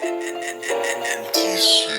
MTC.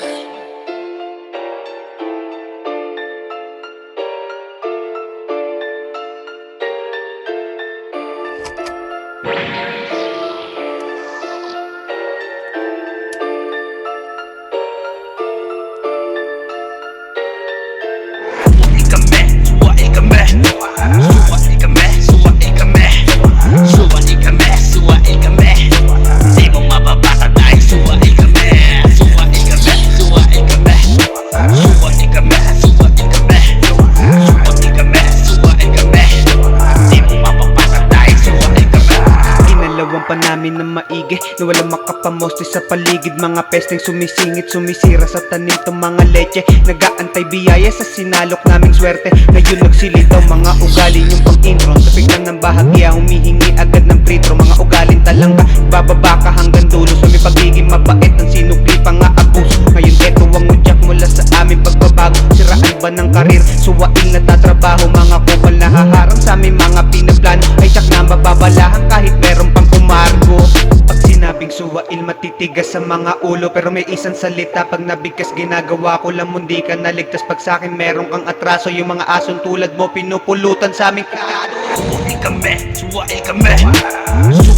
Pa namin na maigi na walang makapamoste sa paligid. Mga pesteng sumisingit, sumisira sa tanim tong mga leche. Nagaantay biyaya sa sinalok naming swerte. Ngayon nagsilitaw mga ugali yung pang-intro. Tapik lang ng bahagya, humihingi agad ng pretro. Mga ugalin talangka, bababa ka hanggang dulo. Sa may pagiging mabait, ang sinukli pa nga abuso. Ngayon eto ang udyak mula sa aming pagbabago. Siraan ba ng karir, suwail na tatrabaho. Mga kupal na haharang sa aming mga pinaplano. Ay tsak na mababalahan kahit meron pang umargo. Pag sinabing suwail matitigas sa mga ulo, pero may isang salita pag nabigkas ginagawa ko lang mundi ka naligtas. Pag sakin meron kang atraso, yung mga asong tulad mo pinupulutan sa aming kakado. Suwail kami, suwail kami.